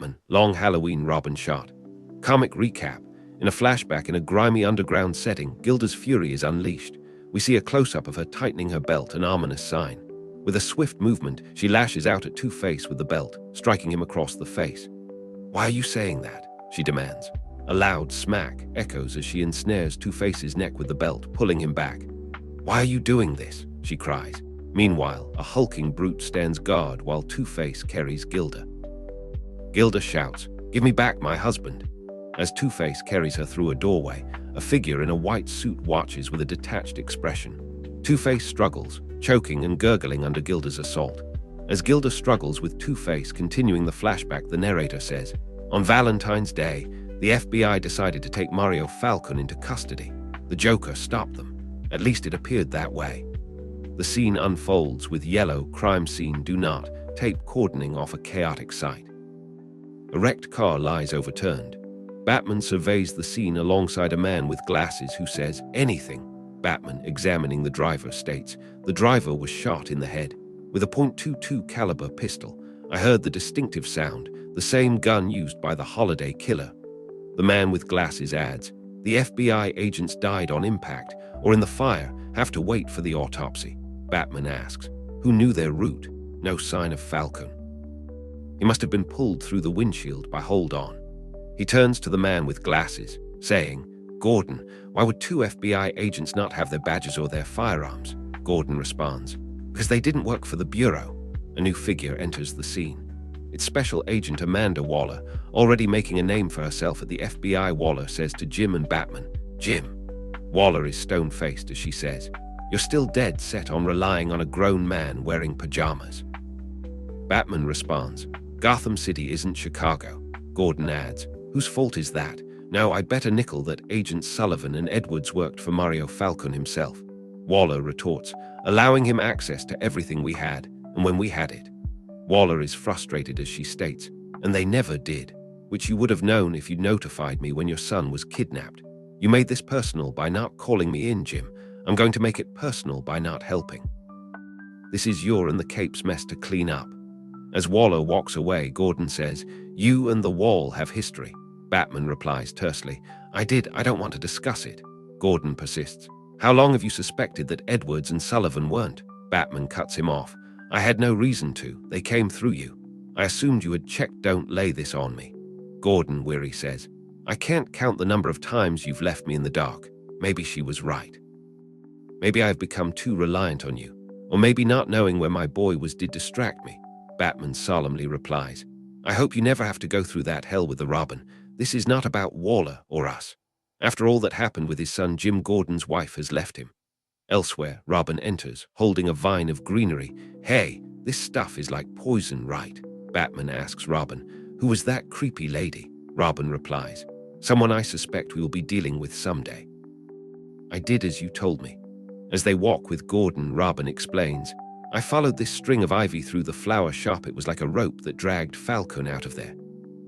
Batman, long Halloween Robin shot. Comic recap. In a flashback in a grimy underground setting, Gilda's fury is unleashed. We see a close-up of her tightening her belt, an ominous sign. With a swift movement, she lashes out at Two-Face with the belt, striking him across the face. "Why are you saying that?" she demands. A loud smack echoes as she ensnares Two-Face's neck with the belt, pulling him back. "Why are you doing this?" she cries. Meanwhile, a hulking brute stands guard while Two-Face carries Gilda. Gilda shouts, "Give me back my husband." As Two-Face carries her through a doorway, a figure in a white suit watches with a detached expression. Two-Face struggles, choking and gurgling under Gilda's assault. As Gilda struggles with Two-Face continuing the flashback, the narrator says, "On Valentine's Day, the FBI decided to take Mario Falcone into custody. The Joker stopped them. At least it appeared that way." The scene unfolds with yellow crime scene do not tape cordoning off a chaotic site. A wrecked car lies overturned. Batman surveys the scene alongside a man with glasses who says, "Anything." Batman, examining the driver, states, "The driver was shot in the head with a .22 caliber pistol. I heard the distinctive sound, the same gun used by the Holiday killer." The man with glasses adds, "The FBI agents died on impact or in the fire, have to wait for the autopsy." Batman asks, "Who knew their route?" No sign of Falcone. "He must have been pulled through the windshield by Hold On." He turns to the man with glasses, saying, "Gordon, why would 2 FBI agents not have their badges or their firearms?" Gordon responds, "Because they didn't work for the Bureau." A new figure enters the scene. It's Special Agent Amanda Waller, already making a name for herself at the FBI. Waller says to Jim and Batman, "Jim." Waller is stone-faced as she says, "You're still dead set on relying on a grown man wearing pajamas." Batman responds, "Gotham City isn't Chicago." Gordon adds, "Whose fault is that? No, I'd bet a nickel that Agents Sullivan and Edwards worked for Mario Falcone himself." Waller retorts, "Allowing him access to everything we had, and when we had it." Waller is frustrated as she states, "And they never did, which you would have known if you'd notified me when your son was kidnapped. You made this personal by not calling me in, Jim. I'm going to make it personal by not helping. This is your and the Cape's mess to clean up." As Waller walks away, Gordon says, "You and the Wall have history." Batman replies tersely, I don't want to discuss it." Gordon persists, "How long have you suspected that Edwards and Sullivan weren't?" Batman cuts him off, "I had no reason to. They came through you. I assumed you had checked. Don't lay this on me." Gordon, weary, says, "I can't count the number of times you've left me in the dark. Maybe she was right. Maybe I've become too reliant on you. Or maybe not knowing where my boy was did distract me." Batman solemnly replies, "I hope you never have to go through that hell with the Robin. This is not about Waller or us. After all that happened with his son Jim, Gordon's wife has left him." Elsewhere, Robin enters, holding a vine of greenery. "Hey, this stuff is like poison, right?" Batman asks Robin, "Who was that creepy lady?" Robin replies, "Someone I suspect we will be dealing with someday." "I did as you told me." As they walk with Gordon, Robin explains, "I followed this string of ivy through the flower shop. It was like a rope that dragged Falcone out of there.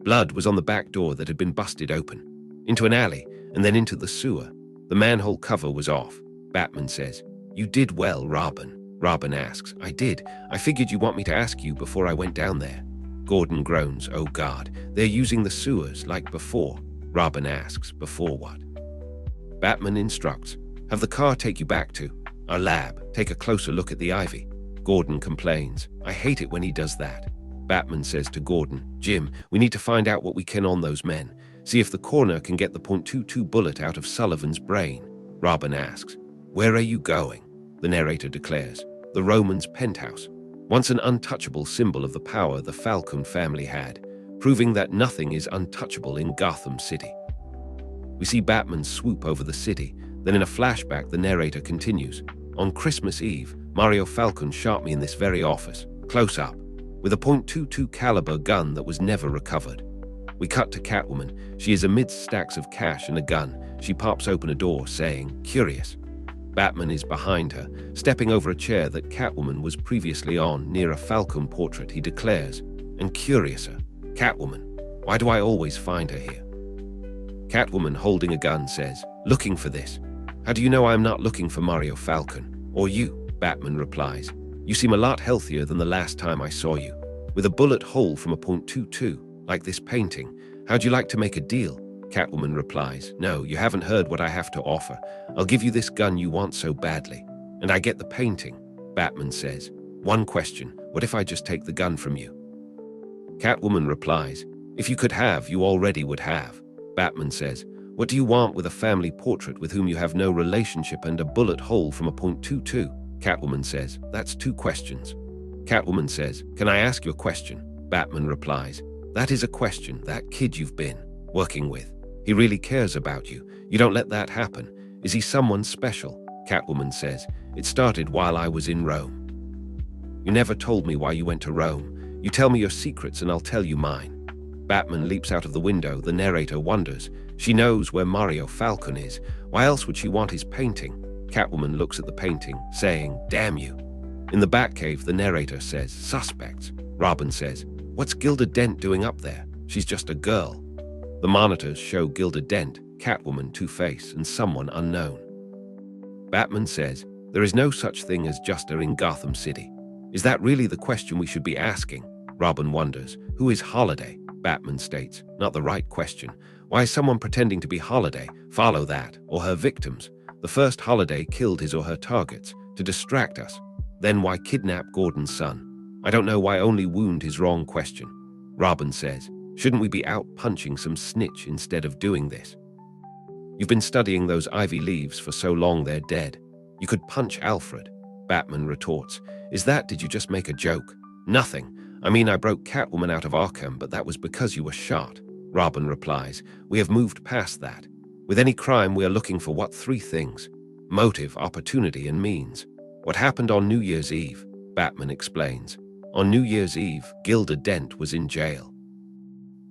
Blood was on the back door that had been busted open, into an alley, and then into the sewer. The manhole cover was off." Batman says, "You did well, Robin." Robin asks, "I did. I figured you want me to ask you before I went down there." Gordon groans, "Oh God, they're using the sewers like before." Robin asks, "Before what?" Batman instructs, "Have the car take you back to our lab. Take a closer look at the ivy." Gordon complains, "I hate it when he does that." Batman says to Gordon, "Jim, we need to find out what we can on those men. See if the coroner can get the .22 bullet out of Sullivan's brain." Robin asks, "Where are you going?" The narrator declares, "The Romans' penthouse, once an untouchable symbol of the power the Falcone family had, proving that nothing is untouchable in Gotham City." We see Batman swoop over the city. Then in a flashback, the narrator continues, "On Christmas Eve, Mario Falcone shot me in this very office, close up, with a .22 caliber gun that was never recovered." We cut to Catwoman. She is amidst stacks of cash and a gun. She pops open a door, saying, "Curious." Batman is behind her, stepping over a chair that Catwoman was previously on near a Falcone portrait. He declares, "And curiouser, Catwoman, why do I always find her here?" Catwoman, holding a gun, says, "Looking for this. How do you know I am not looking for Mario Falcone? Or you?" Batman replies, "You seem a lot healthier than the last time I saw you, with a bullet hole from a .22. Like this painting. How'd you like to make a deal? Catwoman replies, no, you haven't heard what I have to offer. I'll give you this gun you want so badly. And I get the painting. Batman says, one question, what if I just take the gun from you? Catwoman replies, if you could have, you already would have. Batman says, what do you want with a family portrait with whom you have no relationship and a bullet hole from a .22? Catwoman says, that's 2 questions. Catwoman says, can I ask you a question? Batman replies, that is a question, that kid you've been working with. He really cares about you. You don't let that happen. Is he someone special? Catwoman says, it started while I was in Rome. You never told me why you went to Rome. You tell me your secrets and I'll tell you mine. Batman leaps out of the window. The narrator wonders. She knows where Mario Falcone is. Why else would she want his painting? Catwoman looks at the painting, saying, damn you. In the Batcave, the narrator says, suspects. Robin says, what's Gilda Dent doing up there? She's just a girl. The monitors show Gilda Dent, Catwoman, Two-Face, and someone unknown. Batman says, there is no such thing as Justa in Gotham City. Is that really the question we should be asking? Robin wonders, who is Holiday? Batman states, not the right question. Why is someone pretending to be Holiday? Follow that, or her victims. The first Holiday killed his or her targets, to distract us. Then why kidnap Gordon's son? I don't know why only wound his wrong question. Robin says, shouldn't we be out punching some snitch instead of doing this? You've been studying those ivy leaves for so long they're dead. You could punch Alfred. Batman retorts, did you just make a joke? Nothing. I mean, I broke Catwoman out of Arkham, but that was because you were shot. Robin replies, we have moved past that. With any crime, we are looking for what 3 things? Motive, opportunity, and means. What happened on New Year's Eve? Batman explains. On New Year's Eve, Gilda Dent was in jail.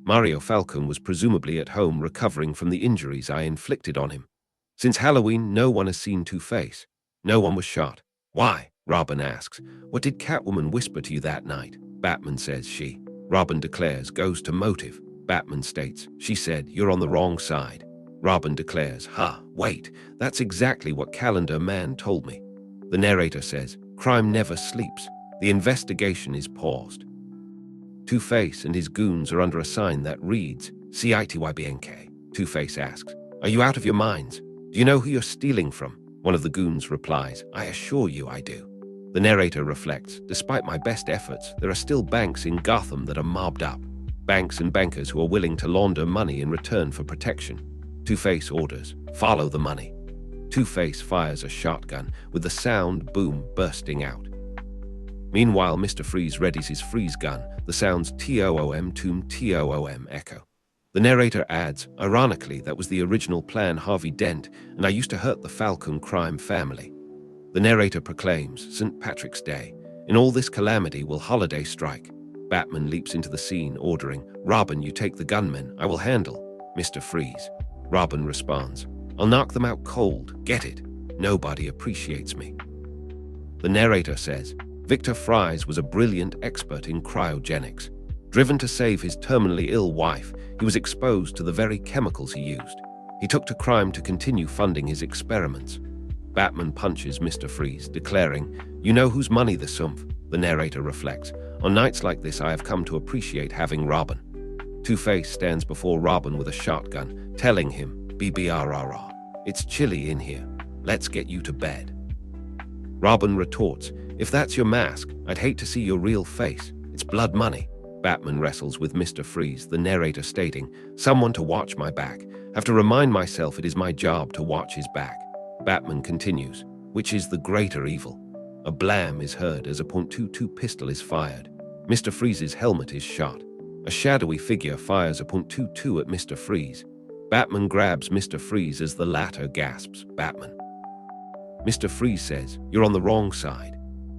Mario Falcone was presumably at home recovering from the injuries I inflicted on him. Since Halloween, no one has seen Two-Face. No one was shot. Why? Robin asks. What did Catwoman whisper to you that night? Batman says she. Robin declares, goes to motive. Batman states, she said, you're on the wrong side. Robin declares, wait, that's exactly what Calendar Man told me. The narrator says, crime never sleeps. The investigation is paused. Two-Face and his goons are under a sign that reads, CITYBNK. Two-Face asks, are you out of your minds? Do you know who you're stealing from? One of the goons replies, I assure you I do. The narrator reflects, despite my best efforts, there are still banks in Gotham that are mobbed up. Banks and bankers who are willing to launder money in return for protection. Two-Face orders, follow the money. Two-Face fires a shotgun, with the sound boom bursting out. Meanwhile, Mr. Freeze readies his freeze gun, the sounds TOOM tomb TOOM echo. The narrator adds, ironically, that was the original plan Harvey Dent, and I used to hurt the Falcone crime family. The narrator proclaims, St. Patrick's Day. In all this calamity will Holiday strike. Batman leaps into the scene, ordering, Robin, you take the gunmen, I will handle Mr. Freeze. Robin responds, I'll knock them out cold, get it? Nobody appreciates me. The narrator says, Victor Fries was a brilliant expert in cryogenics. Driven to save his terminally ill wife, he was exposed to the very chemicals he used. He took to crime to continue funding his experiments. Batman punches Mr. Freeze, declaring, you know whose money the sumph? The narrator reflects, on nights like this I have come to appreciate having Robin. Two-Face stands before Robin with a shotgun, telling him, BBRRR, it's chilly in here. Let's get you to bed. Robin retorts, if that's your mask, I'd hate to see your real face. It's blood money. Batman wrestles with Mr. Freeze, the narrator stating, someone to watch my back. Have to remind myself it is my job to watch his back. Batman continues, which is the greater evil? A blam is heard as a .22 pistol is fired. Mr. Freeze's helmet is shot. A shadowy figure fires a .22 at Mr. Freeze. Batman grabs Mr. Freeze as the latter gasps, Batman. Mr. Freeze says, you're on the wrong side.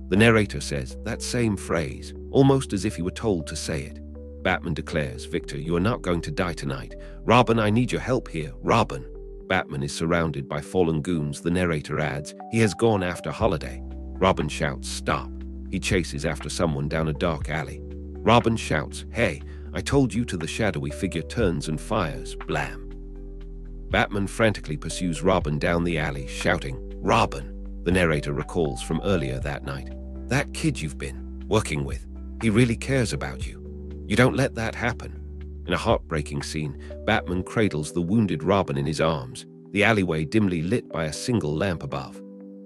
The narrator says that same phrase, almost as if he were told to say it. Batman declares, Victor, you are not going to die tonight. Robin, I need your help here. Robin. Batman is surrounded by fallen goons. The narrator adds, he has gone after Holiday. Robin shouts, stop. He chases after someone down a dark alley. Robin shouts, hey, I told you to. The shadowy figure turns and fires, blam. Batman frantically pursues Robin down the alley, shouting, Robin. The narrator recalls from earlier that night. That kid you've been working with, he really cares about you. You don't let that happen. In a heartbreaking scene, Batman cradles the wounded Robin in his arms, the alleyway dimly lit by a single lamp above.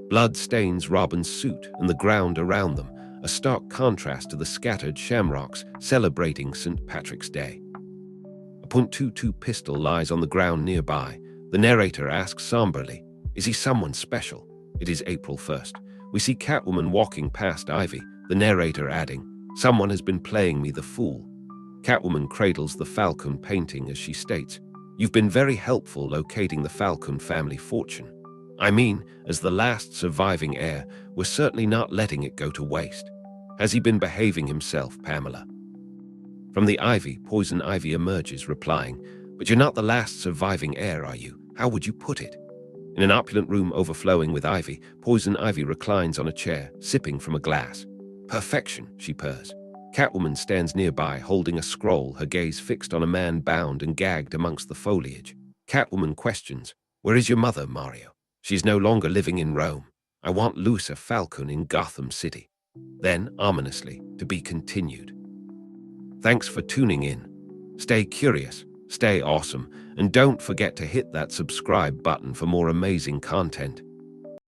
Blood stains Robin's suit and the ground around them, a stark contrast to the scattered shamrocks celebrating St. Patrick's Day. A .22 pistol lies on the ground nearby. The narrator asks somberly, "Is he someone special?" It is April 1st. We see Catwoman walking past Ivy, the narrator adding, "Someone has been playing me the fool." Catwoman cradles the Falcon painting as she states, "You've been very helpful locating the Falcon family fortune. I mean, as the last surviving heir, we're certainly not letting it go to waste. Has he been behaving himself, Pamela?" From the Ivy, Poison Ivy emerges, replying, "But you're not the last surviving heir, are you? How would you put it?" In an opulent room overflowing with ivy, Poison Ivy reclines on a chair, sipping from a glass. "Perfection," she purrs. Catwoman stands nearby, holding a scroll, her gaze fixed on a man bound and gagged amongst the foliage. Catwoman questions, "Where is your mother, Mario? She's no longer living in Rome. I want Louisa Falcon in Gotham City." Then, ominously, to be continued. Thanks for tuning in. Stay curious, stay awesome, and don't forget to hit that subscribe button for more amazing content.